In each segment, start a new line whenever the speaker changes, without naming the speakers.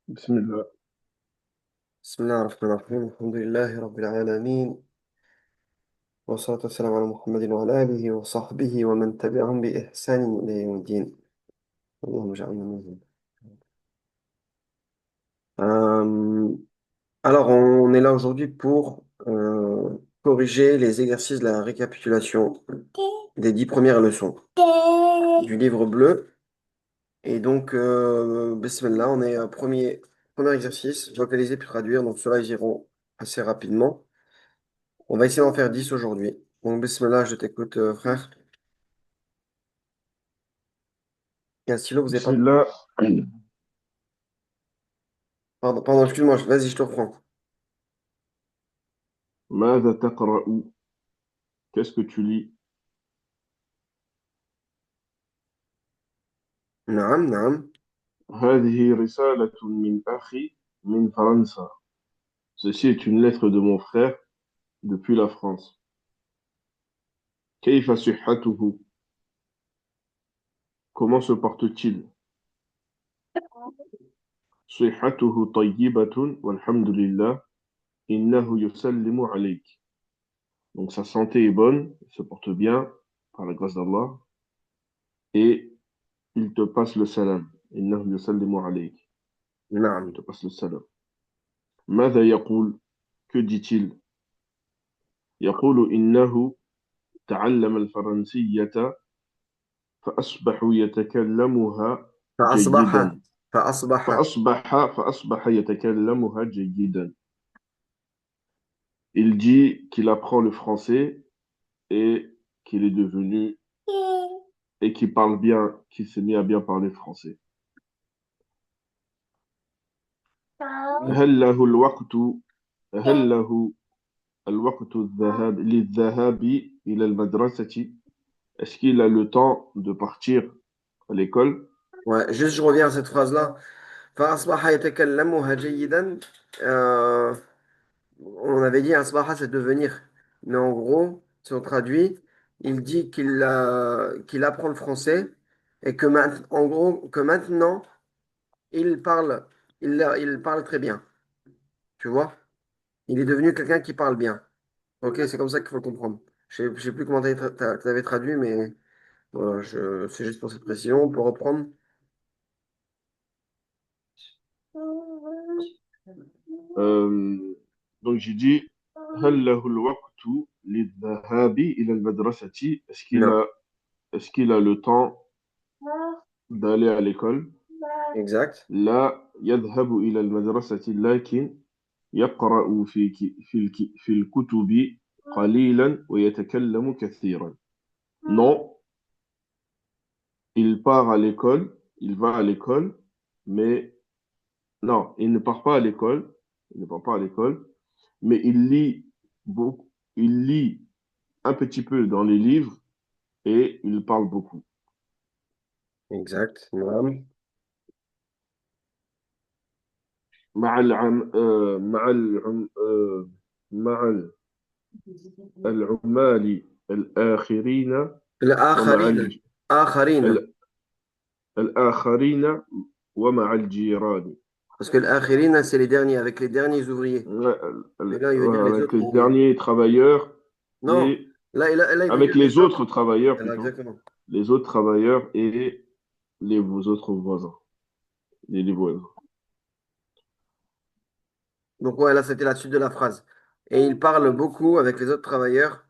بسم الله.
بسم الله الرحمن الرحيم الحمد لله رب العالمين والصلاة والسلام على محمد وعلى آله وصحبه ومن تبعهم بإحسان إلى يوم الدين اللهم اجعلنا منهم. Euh, alors, on est là aujourd'hui pour corriger les exercices de la récapitulation des 10 premières leçons du livre bleu. Et donc, Bismillah, on est premier exercice, vocaliser puis traduire. Donc, cela, ils iront assez rapidement. On va essayer d'en faire 10 aujourd'hui. Donc, Bismillah, je t'écoute, frère. Il y a un stylo, vous avez
بسم
pas.
الله.
Pardon, excuse-moi, vas-y, je te reprends.
ماذا تقرأ؟ Qu'est-ce que tu lis؟
نعم نعم.
هذه رسالة من أخي من فرنسا. Ceci est une lettre de mon frère depuis la France. كيف صحته؟ Comment se porte-t-il؟ صحته طيبة والحمد لله. إنه يسلم عليك. Donc sa santé est bonne, il se porte bien par la grâce d'Allah et il te passe le salam. إنه يسلم عليك. Il
نعم.
te passe le salam. ماذا يقول؟ Que dit-il؟ يقول إنه تعلم الفرنسية فأصبح يتكلمها
فأصبح
جيدا.
فأصبح
فأصبح يتكلمها جيدا. Il dit qu'il apprend le français et qu'il est devenu et qu'il parle bien, qu'il s'est mis à bien parler français. هل له الوقت هل له الوقت للذهاب إلى المدرسة؟ Est-ce qu'il a le temps de partir à l'école?
Ouais, juste je reviens à cette phrase-là. فأصبح يتكلمها جيدا. Euh, on avait dit أصبح, c'est devenir. Mais en gros, si on traduit, il dit qu'il apprend le français et en gros, que maintenant, il parle, il parle très bien. Tu vois? Il est devenu quelqu'un qui parle bien. Ok, c'est comme ça qu'il faut le comprendre. Je sais plus comment tu avais traduit, mais voilà, c'est juste pour cette précision. On peut reprendre.
Euh, donc j'ai dit هل له الوقت للذهاب إلى المدرسة؟
Non.
Est-ce qu'il a le temps d'aller à l'école؟
Exact.
لا يذهب إلى المدرسة لكن يقرأ في الكتب قليلا ويتكلم كثيرا. Non, il part à l'école, il va à l'école, mais non, il ne part pas à l'école, il ne part pas à l'école, mais il lit beaucoup, il lit un petit peu dans les livres et il parle beaucoup.
Exact. Non.
مع العم مع العم مع العمال الآخرين ومع
الآخرين. آخرين.
ال- الآخرين ومع الجيران.
Parce que l'آخرين, c'est les derniers, avec les derniers ouvriers.
Ouais,
Mais là, il veut dire les
avec
autres
les
ouvriers.
derniers travailleurs
Non.
et
Là, il veut
avec
dire les
les
autres.
autres travailleurs
Voilà,
plutôt,
exactement.
les autres travailleurs et les autres voisins, les voisins.
Donc, ouais, là, c'était la suite de la phrase. Et il parle beaucoup avec les autres travailleurs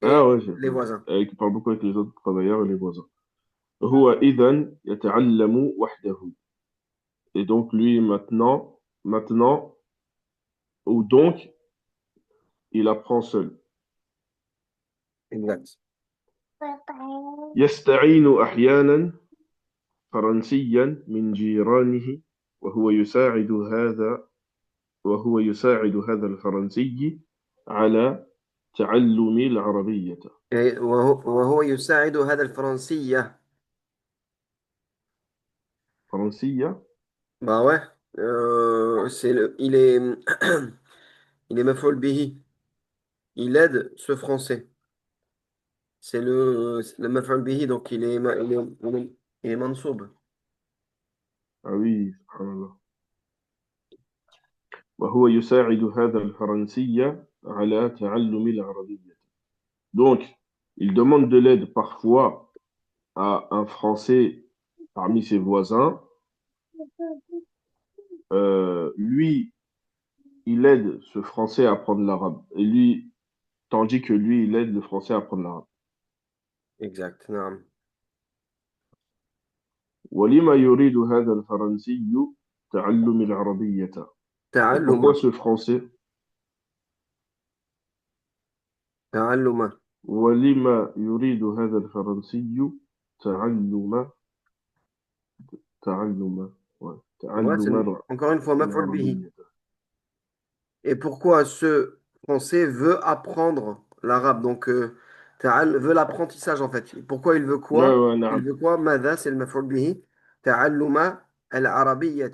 Ah
et
ouais, j'ai
les
pas vu.
voisins.
Qui parle beaucoup avec les autres travailleurs et les voisins. هو إذن يتعلم وحده. Et donc lui maintenant, ou donc il apprend seul.
Exact.
يستعين أحيانا فرنسيا من جيرانه وهو يساعد هذا وهو يساعد هذا الفرنسي على تعلم العربية.
وهو يساعد هذا الفرنسية.
فرنسية.
Bah ouais. Il est, il est مفعول به. Il aide ce français. C'est le مفعول به, donc il est mansoub.
Ah oui, subhanallah. وهو يساعد هذا الفرنسي على تعلم العربية. Donc, il demande de l'aide parfois à un Français parmi ses voisins. Lui, il aide ce Français à apprendre l'arabe. Et lui, tandis que lui, il aide le Français à apprendre l'arabe.
Exact. نعم.
ولما يريد هذا الفرنسي تعلم العربية. Et pourquoi
تعلم.
ce Français
تعلم.
ولما يريد هذا الفرنسي تعلم تعلم
Ouais, c'est
تعلم
encore une fois, مفعول به.
العربية.
Et pourquoi ce Français veut apprendre l'arabe? Donc, veut l'apprentissage en fait. Pourquoi il veut
Ouais,
quoi?
ouais,
Il
نعم.
veut quoi? ماذا, c'est le مفعول به. تعلم العربية.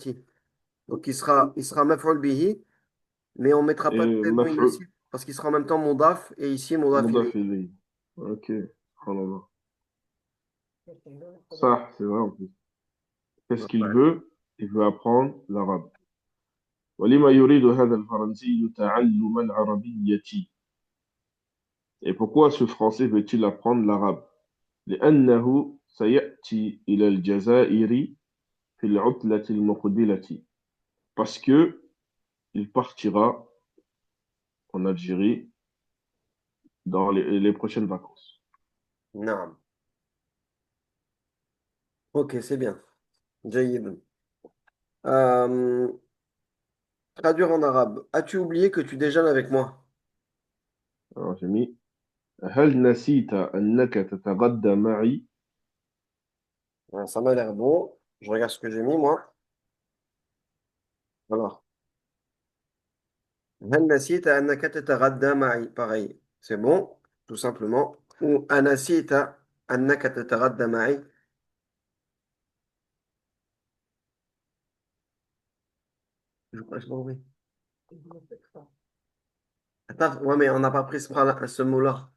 Donc, il sera مفعول به, mais on ne mettra pas
Et
tellement
مفعول
ici parce qu'il sera en même temps مضاف et ici مضاف
مضاف
إليه.
إليه. Ok, سبحان الله. Ça, c'est vrai en plus. Qu'est-ce qu'il
Ouais.
veut? Il veut apprendre l'arabe. ولما يريد هذا الفرنسي تعلم العربية. Et pourquoi ce Français veut-il apprendre l'arabe? لأنه سيأتي إلى الجزائر في العطلة المقبلة. Parce que il partira en Algérie dans les prochaines vacances.
نعم. Ok, c'est bien. جيد. Euh, traduire en arabe. As-tu oublié que tu déjeunes avec moi?
Alors j'ai mis هل نسيت أنك تتغدى معي؟
Ça m'a l'air bon. Je regarde ce que j'ai mis, moi. Alors. هل نسيت أنك تتغدى معي pareil c'est bon tout simplement ou أنسيت أنك تتغدى معي je sais pas oui. Attends, ouais mais on n'a pas pris ce mot-là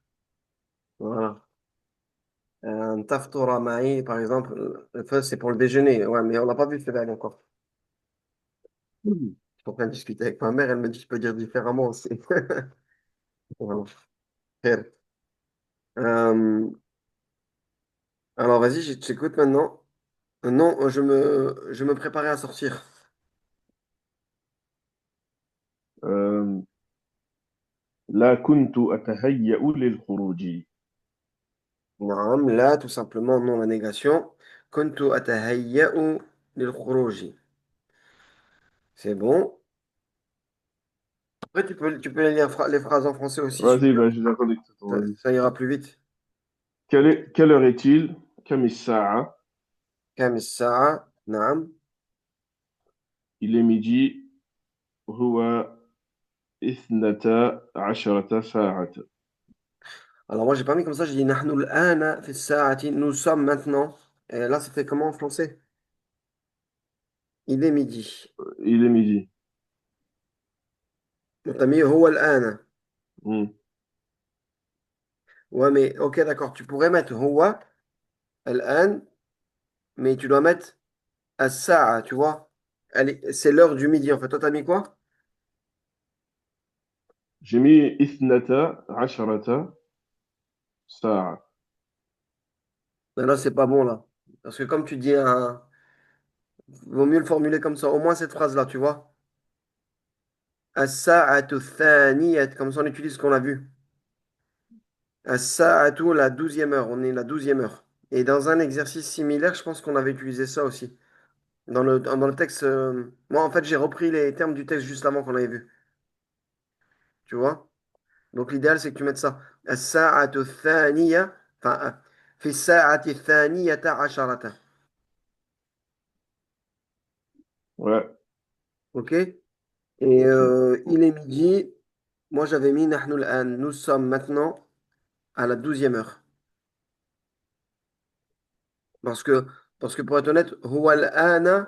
voilà تفطر معي par exemple le feu c'est pour le déjeuner ouais mais on n'a pas vu le fait encore je suis en train de discuter avec ma mère elle me dit je peux dire différemment aussi voilà. خير. Euh, alors vas-y je t'écoute maintenant. Non je me préparais à sortir.
euh, لا كنت أتهيأ للخروج.
نعم لا tout simplement non la négation كنت أتهيأ للخروج c'est bon après tu peux lire les phrases en français aussi si tu
Vas-y,
veux.
vas-y, j'attendais que tu
ça,
vas-y.
ça ira plus vite
Quelle heure est-il? كم الساعة?
كم الساعة نعم
Il est midi. هو 12 ساعة.
alors moi j'ai pas mis comme ça j'ai dit نحن الآن في الساعة nous sommes maintenant et là ça fait comment en français il est midi
Il est midi.
t'as mis هو الآن
Hmm.
ouais mais ok d'accord tu pourrais mettre هو الآن mais tu dois mettre الساعة tu vois c'est l'heure du midi en fait toi t'as mis quoi.
J'ai mis 12 ساعة.
Mais là, c'est pas bon, là. Parce que comme tu dis, vaut mieux le formuler comme ça. Au moins cette phrase-là, tu vois. As-sa'atu thaniyat, comme ça on utilise ce qu'on a vu. As-sa'atu, la 12e heure. On est la 12e heure. Et dans un exercice similaire, je pense qu'on avait utilisé ça aussi. Dans le texte. Moi, en fait, j'ai repris les termes du texte juste avant qu'on avait vu. Tu vois? Donc l'idéal, c'est que tu mettes ça. As-sa'atu thaniya. Enfin, fi sa'ati thaniyata asharata.
Ouais,
Ok? Et
ok.
il est midi. Moi, j'avais mis نحن الآن. Nous sommes maintenant à la 12e heure. Parce que, parce que pour être honnête, هو الآن,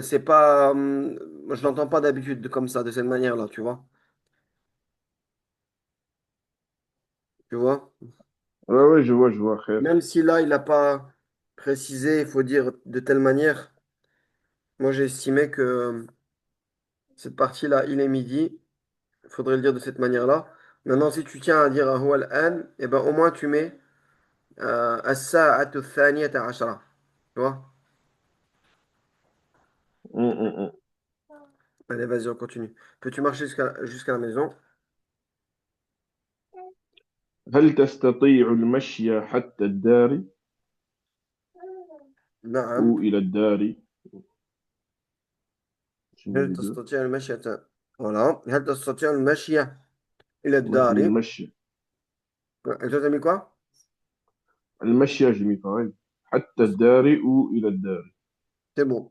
c'est pas. Moi, je l'entends pas d'habitude comme ça, de cette manière-là, tu vois. Tu vois?
Ouais, ouais, je vois, frère.
Même si là, il n'a pas précisé, il faut dire de telle manière. Moi, j'ai estimé que. Cette partie-là, il est midi. Il faudrait le dire de cette manière-là. Maintenant, si tu tiens à dire huwa al-an, eh ben, au moins tu mets as-sa'atu thaniyata ashara. Tu vois?
Hum, hum, hum.
Allez, vas-y, on continue. Peux-tu marcher jusqu'à la maison?
هل تستطيع المشي حتى الدار
نعم.
ou إلى الدار؟ Je mets
هل
les deux.
تستطيع المشي voilà. هل تستطيع المشي إلى
Moi, j'ai mis
الدار؟
المشي.
Et toi, t'as mis quoi?
المشي, j'ai mis pareil. حتى الدار ou إلى الدار.
C'est bon.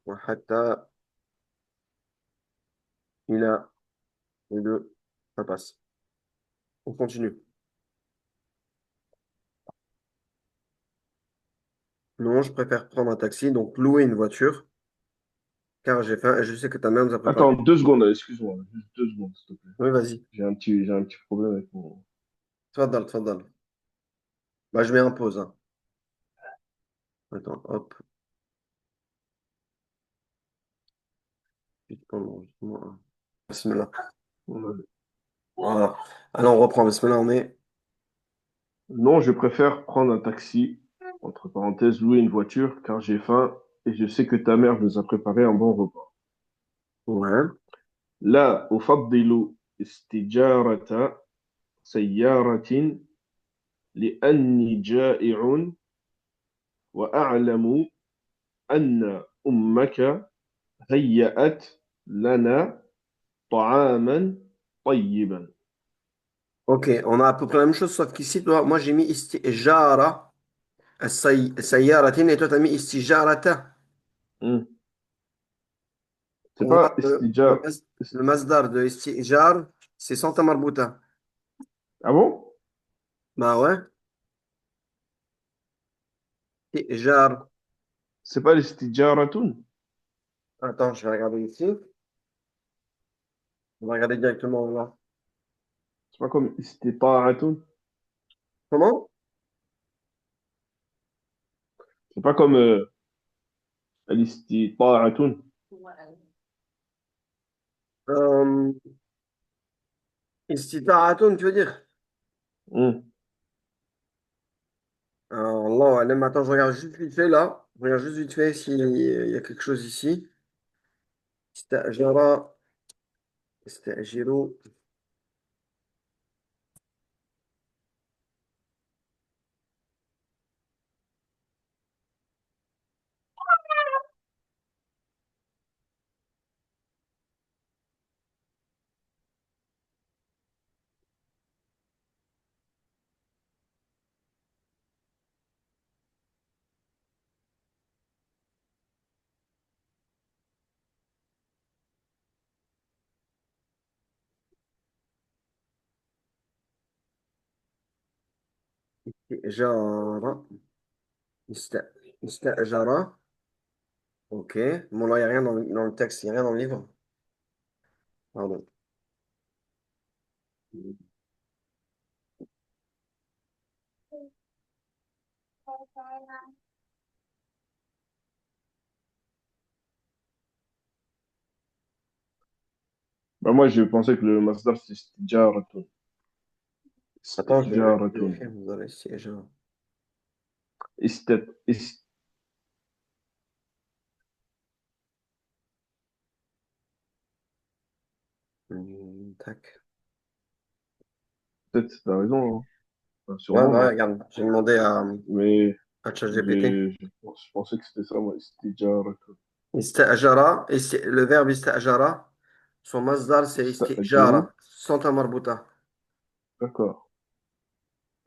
وحتى إلى les deux, ça passe. On continue. Non, je préfère prendre un taxi, donc louer une voiture, car j'ai faim et je sais que ta mère nous a préparé.
Attends, 2 secondes, excuse-moi. Juste 2 secondes, s'il te plaît.
Oui, vas-y.
J'ai un petit problème avec mon...
Tfaddal, tfaddal. Bah, je mets en pause, hein. Attends, hop. Vite pour l'enregistrement, hein. Bismillah. Voilà. Alors, on reprend. Bismillah, on est.
Non, je préfère prendre un taxi, entre parenthèses, louer une voiture, car j'ai faim et je sais que ta mère nous a préparé un bon repas.
Ouais.
لا أفضل استجارة سيارة لأني جائع وأعلم أن أمك هيأت لنا طعاما طيبا.
Ok, on a à peu près la même chose, sauf qu'ici, toi, moi, j'ai mis istijara, sayyaratin, et toi, t'as mis istijarata.
Hmm. C'est
Pour moi,
pas istija...
le masdar de istijar, c'est sans marbuta.
Ah bon?
Bah ouais. Istijar.
C'est pas l'istijaratun?
Attends, je vais regarder ici. On va regarder directement là.
C'est pas comme istita'atun?
Comment?
C'est pas comme l'istita'atun?
Euh, istita'atun, tu veux dire?
Hmm.
Alors, Allah alam. Attends, je regarde juste vite fait là. Je regarde juste vite fait s'il y a quelque chose ici. Istajara, istajiru. Istijara. Ista- Istajara. Ok. Bon, là, il n'y a rien dans le texte, il n'y a rien dans le livre. Pardon.
Bah, moi, je pensais que le masdar, c'est istijaratun.
Attends, je vais
Istijaratun.
vérifier. Vous avez istijara.
Istet,
Tac.
peut-être, t'as raison, hein. Enfin,
Ouais,
sûrement,
bah,
mais,
regarde. J'ai demandé
mais
à ChatGPT.
je pensais que c'était ça, moi, istijaratun.
Istajara, le verbe istajara, son masdar c'est
Ista'jiru,
istijara, sans ta marbuta.
d'accord.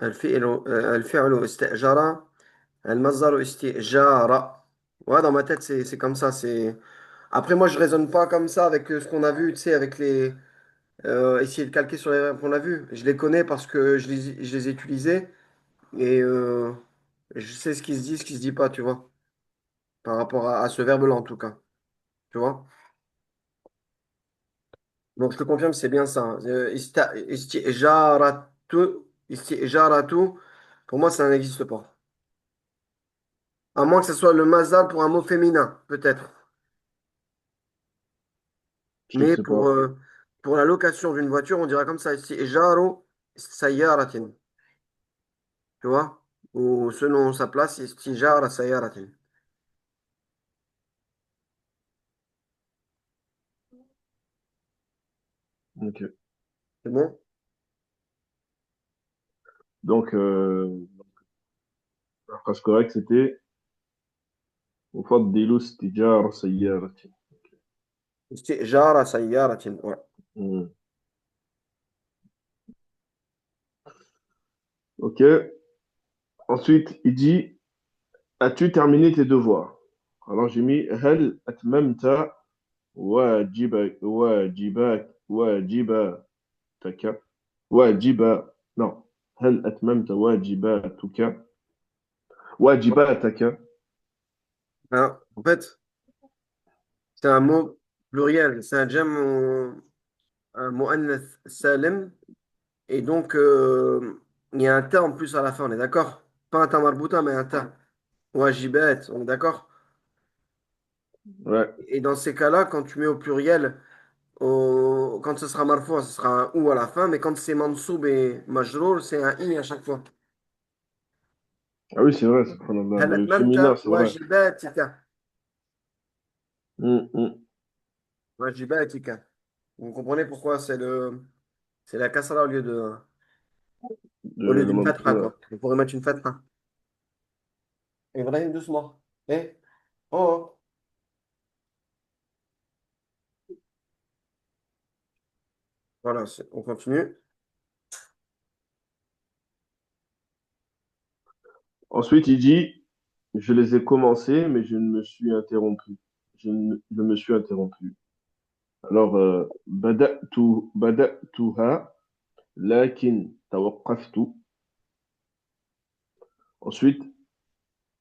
الفعل استأجر المصدر استئجار. Ouais, dans ma tête, c'est comme ça. Après, moi, je raisonne pas comme ça avec ce qu'on a vu, tu sais, avec les. Essayer de calquer sur les verbes qu'on a vus. Je les connais parce que je les ai utilisés et je sais ce qui se dit, ce qui se dit pas, tu vois, par rapport à ce verbe-là, en tout cas. Tu vois? Donc, je te confirme, c'est bien ça, hein. Isti'jaratu, pour moi, ça n'existe pas. À moins que ce soit le mazal pour un mot féminin, peut-être.
Je ne
Mais
sais pas.
pour la location d'une voiture, on dira comme ça ici, Ijaru Sayyaratin. Tu vois? Ou selon sa place, Istijara Sayyaratin.
Ok.
C'est bon?
Donc, la phrase correcte, c'était أفضل استئجار سيارة.
Istijara Sayyaratin. Ouais.
Hmm. Ok. Ensuite, il dit, as-tu terminé tes devoirs? Alors j'ai mis هل أتممت واجباتك واجب non هل أتممت واجباتك.
Alors, en fait, c'est un mot pluriel. C'est un jam, un mu'annath salim. Et donc, il y a un ta en plus à la fin, on est d'accord? Pas un ta marbuta, mais un ta. Wajibat, on est d'accord?
Ouais.
Et dans ces cas-là, quand tu mets au pluriel, quand ce sera marfou, ce sera un ou à la fin, mais quand c'est mansoub et majrour, c'est un i à chaque fois.
Ah oui, c'est vrai, subhanallah.
هل
Le féminin,
أتممت
c'est vrai.
واجباتك
Hmm, hmm.
واجباتك. Vous comprenez pourquoi c'est la kasra au lieu
Le
d'une
monde
fatha,
ouais.
quoi. On pourrait mettre une fatha. Ibrahim, doucement. Eh? Oh, oh. Voilà, on continue.
Ensuite, il dit, je les ai commencés, mais je ne me suis interrompu. Je me suis interrompu. Alors, بدأتها لكن توقفت. Ensuite,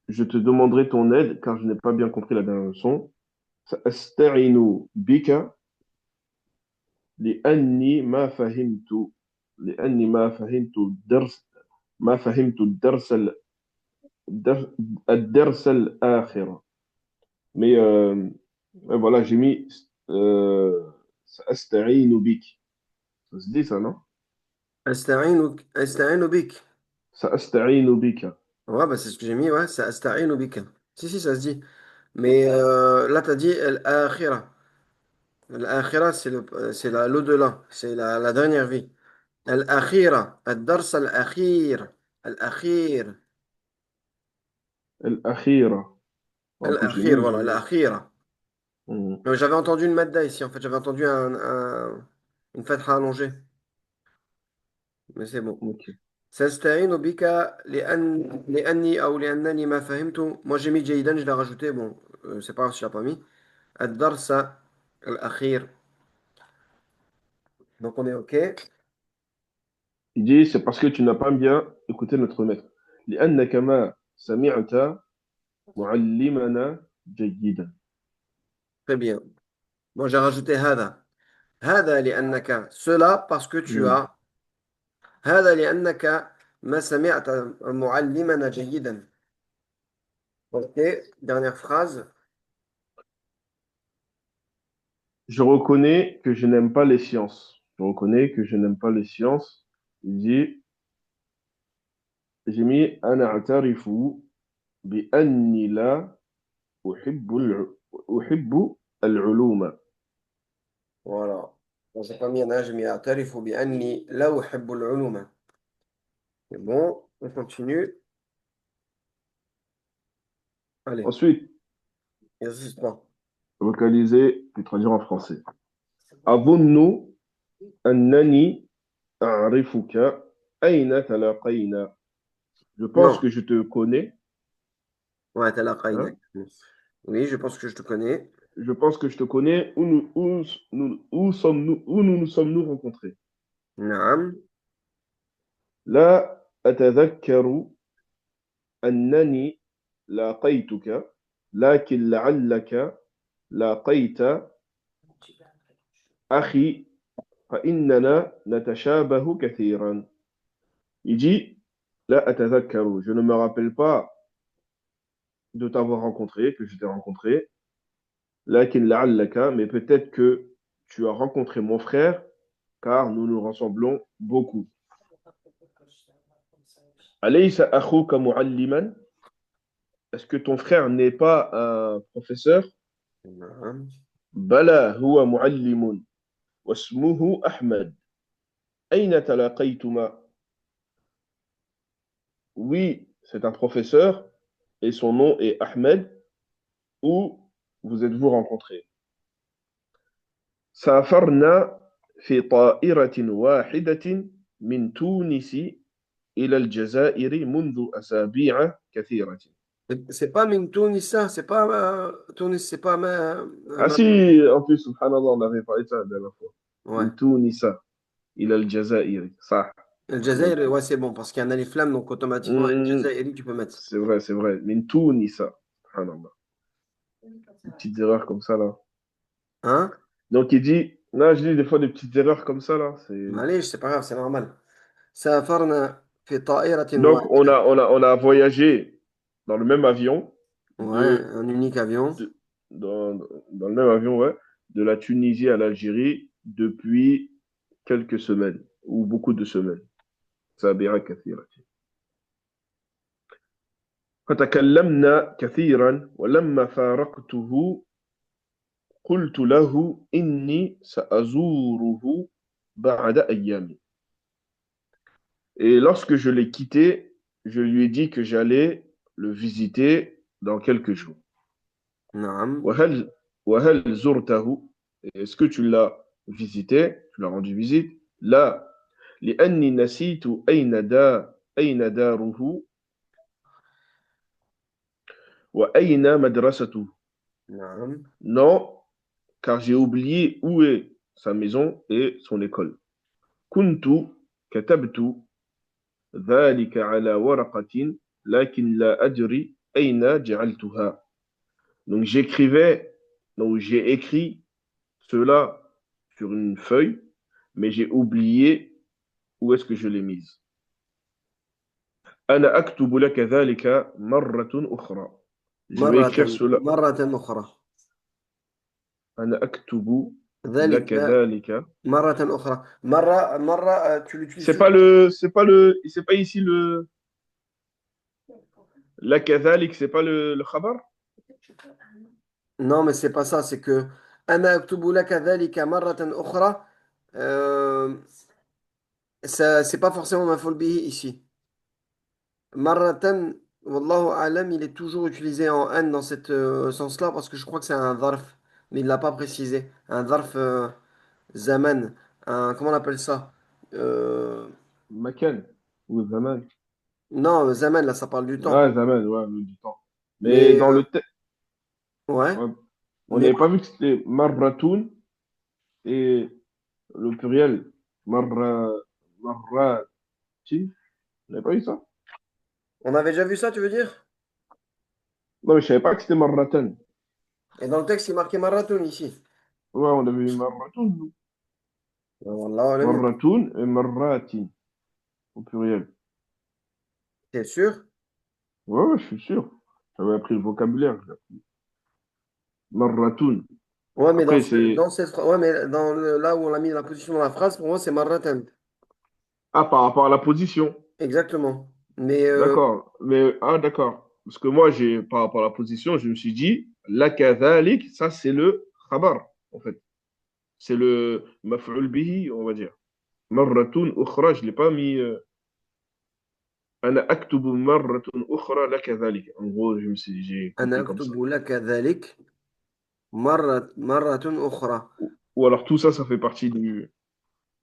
je te demanderai ton aide car je n'ai pas bien compris la dernière leçon. سأستعين بك لأني ما فهمت لأني ما فهمت الدرس, الدرس الآخر. Mais ouais, voilà, j'ai mis سأستعين بك. Ça se dit ça, non?
أستعين بك.
سأستعين بك.
Ouais, bah, c'est ce que j'ai mis, ouais, c'est أستعين بك. Si, si, ça se dit. Mais là, tu as dit الآخرة. L'Akhira, c'est l'au-delà, c'est la dernière vie. Al-Akhira, Ad-Dars al-Akhir, Al-Akhir,
الأخيرة. En plus, j'ai
Al-Akhir,
mis.
voilà, l'Akhira. J'avais entendu une madda ici, en fait, j'avais entendu une fatha allongée, mais c'est bon.
Ok.
سأستعين بك لأني أو لأنني ما فهمت. Moi j'ai mis جيدا, je l'ai rajouté, bon, c'est pas grave si je l'ai pas mis. الدرس الأخير. Donc on est OK.
Il dit, c'est parce que tu n'as pas bien écouté notre maître. لأنك ما سمعت معلمنا جيدا.
Très bien. Bon, j'ai rajouté هذا. هذا لأنك cela parce que tu
Hmm.
as هذا لأنك ما سمعت معلمنا جيدا. Ok, dernière phrase.
Je reconnais que je n'aime pas les sciences. Je reconnais que je n'aime pas les sciences. Il dit, j'ai mis أنا أعترف بأني لا أحب العلوم.
Voilà. Bon, j'ai pas mis un âge, mais أعترف بأني لا أحب العلوم. C'est bon, on continue. Allez,
Ensuite,
exercice 3.
vocaliser puis traduire en français. أظن أنني أعرفك أين تلاقينا. Je pense
Non,
que je te connais.
ouais, t'as la qaïna.
Hein?
Oui, je pense que je te connais.
Je pense que je te connais. Où nous sommes-nous rencontrés?
نعم.
لا أتذكر أنني لاقيتك لكن لعلك لاقيت أخي فإننا نتشابه كثيرا. Il dit لا أتذكر. Je ne me rappelle pas de t'avoir rencontré, que je t'ai rencontré. لكن لعلك, mais peut-être que tu as rencontré mon frère, car nous nous ressemblons beaucoup. Alaysa akhuka mu'alliman? Est-ce que ton frère n'est pas un professeur?
نعم.
Bala huwa mu'allimun, wasmuhu Ahmed. Aina talaqaytuma? Oui, c'est un professeur, et son nom est Ahmed. Où vous êtes-vous rencontrés? سافرنا في طائرة واحدة من تونس إلى الجزائر منذ أسابيع كثيرة.
C'est pas min Tunisa, c'est pas Tunis, c'est pas
Ah si, en plus, subhanallah, on avait parlé de ça la dernière fois.
Ouais.
من تونس إلى الجزائر. صح.
El
من
Jazair,
تو-
ouais, c'est bon, parce qu'il y a un alif lam, donc automatiquement, El
Hmm,
Jazairi, tu peux mettre.
c'est vrai, c'est vrai. من تونس. Subhanallah. Des petites erreurs comme ça, là.
Hein?
Donc, il dit, là, je dis des fois des petites erreurs comme ça, là. C'est...
Allez, c'est pas grave, c'est normal. سافرنا في طائرة
Donc,
واحدة.
on a voyagé dans le même avion
Ouais, un unique avion.
de- dans, dans le même avion, ouais, de la Tunisie à l'Algérie depuis quelques semaines ou beaucoup de semaines. سابعة كثيرة. فتكلمنا كثيرا ولما فارقته قلت له إني سأزوره بعد أيام. Et lorsque je l'ai quitté, je lui ai dit que j'allais le visiter dans quelques jours.
نعم.
وهل وهل زرته? Est-ce que tu l'as visité? Tu l'as rendu visite? لا لأني نسيت أين داره وأين مدرسته.
نعم.
Non, car j'ai oublié où est sa maison et son école. كنت كتبت ذلك على ورقة لكن لا أدري أين جعلتها. Donc j'écrivais, donc j'ai écrit cela sur une feuille, mais j'ai oublié où est-ce que je l'ai mise. أنا أكتب لك ذلك مرة أخرى. Je vais écrire
مرة
cela.
مرة أخرى.
أنا أكتب لك
ذلك
ذلك.
مرة أخرى. مرة tu l'utilises toujours.
C'est pas ici لك ذلك, c'est pas le khabar.
Non, mais c'est pas ça, c'est que أنا أكتب لك ذلك مرة أخرى. Euh, ça, c'est pas forcément مفعول به ici. Marratan, wallahu alam, il est toujours utilisé en an dans ce sens-là parce que je crois que c'est un dharf, mais il l'a pas précisé. Un dharf zaman. Comment on appelle ça? Euh,
Makan ou zaman.
non, zaman, là, ça parle du temps.
Ah, zaman, ouais, du temps. Mais
Mais
dans le texte,
ouais,
ouais, on
mais
n'avait pas vu que c'était marratoun et le pluriel marratin. On n'avait pas vu ça?
on avait déjà vu ça, tu veux dire?
Non, mais je savais pas que c'était marratan.
Et dans le texte, il est marqué marratun ici.
Ouais, on avait vu marratoun, nous.
Wallahu alam,
Marratoun et marratin au pluriel.
t'es sûr?
Ouais, ouais, je suis sûr. J'avais appris le vocabulaire. Marratoun.
Ouais, mais
Après, c'est.
dans cette phrase, ouais, mais là où on l'a mis dans la position de la phrase, pour moi, c'est marratan.
Ah, par rapport à la position.
Exactement. Mais
D'accord. Mais, ah, d'accord. Parce que moi, par rapport à la position, je me suis dit, la kadhalik, ça, c'est le khabar, en fait. C'est le maf'ul bihi, on va dire. Marratun ukhra, je ne l'ai pas mis. Ana aktubu marratun ukhra la kadhalik. En gros, j'ai
أنا
compris comme ça.
أكتب لك ذلك مرة أخرى.
Ou alors tout ça, ça fait partie du.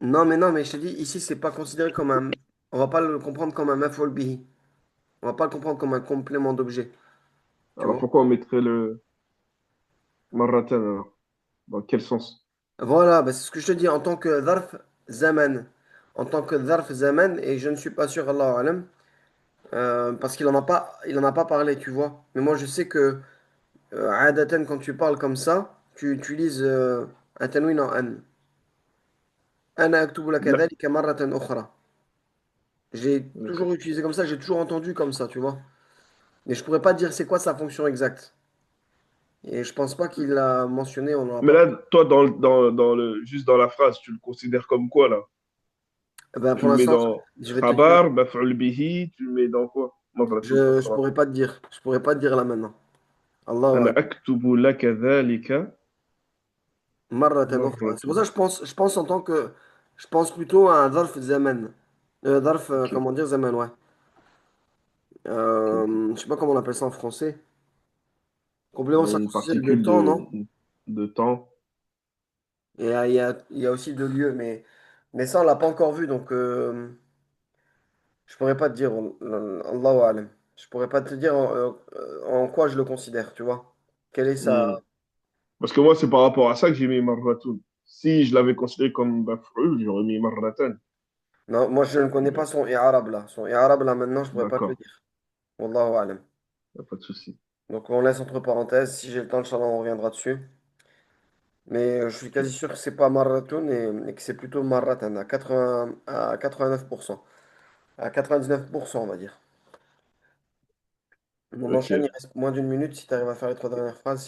Non, mais je te dis, ici, c'est pas considéré comme un. On va pas le comprendre comme un maf'ul bihi. On va pas le comprendre comme un complément d'objet. Tu
Alors
vois?
pourquoi on mettrait le marratan alors? Dans quel sens?
Voilà, bah, c'est ce que je te dis en tant que dharf zaman. En tant que dharf zaman, et je ne suis pas sûr, Allahu alam, parce il en a pas parlé, tu vois. Mais moi, je sais que, adatan, quand tu parles comme ça, tu utilises un tanwin en an. أنا أكتب لك
Là.
ذلك مرة أخرى. J'ai
D'accord.
toujours utilisé comme ça, j'ai toujours entendu comme ça, tu vois. Mais je pourrais pas dire c'est quoi sa fonction exacte. Et je pense pas qu'il l'a mentionné, on n'en a
Mais
pas.
là, toi, juste dans la phrase, tu le considères comme quoi, là?
Eh ben,
Tu
pour
le mets
l'instant,
dans
je vais te dire,
khabar, maf'ul bihi, tu le mets dans quoi? Marratun, ça
je
sera.
pourrais pas te dire. Je pourrais pas te dire là maintenant.
أنا
Allah
أكتب لك ذلك
مرة أخرى.
مرة.
C'est pour ça que je pense en tant que, je pense plutôt à un ظرف zaman. ظرف,
Ok,
comment dire, zaman, ouais.
ok.
Je sais pas comment on appelle ça en français. Complément
Une
circonstanciel de
particule
temps, non?
de temps.
Et il y a aussi de lieu, mais ça, on l'a pas encore vu, donc je pourrais pas te dire, Allahu alam. Je pourrais pas te dire en quoi je le considère, tu vois. Quelle est sa...
Hmm. Parce que moi, c'est par rapport à ça que j'ai mis marratun. Si je l'avais considéré comme maf'ul, j'aurais mis marratan.
Non, moi, je ne connais pas
Mais
son i'rab là. Son i'rab là, maintenant, je pourrais pas te le
d'accord,
dire. Wallahu alam.
y a pas de souci.
Donc, on laisse entre parenthèses. Si j'ai le temps, Inch'Allah, on reviendra dessus. Mais je suis quasi sûr que c'est pas marratoun et que c'est plutôt marratan à 89%. À 99%, on va dire. On enchaîne, il
Ok.
reste moins d'une minute si tu arrives à faire les trois dernières phrases.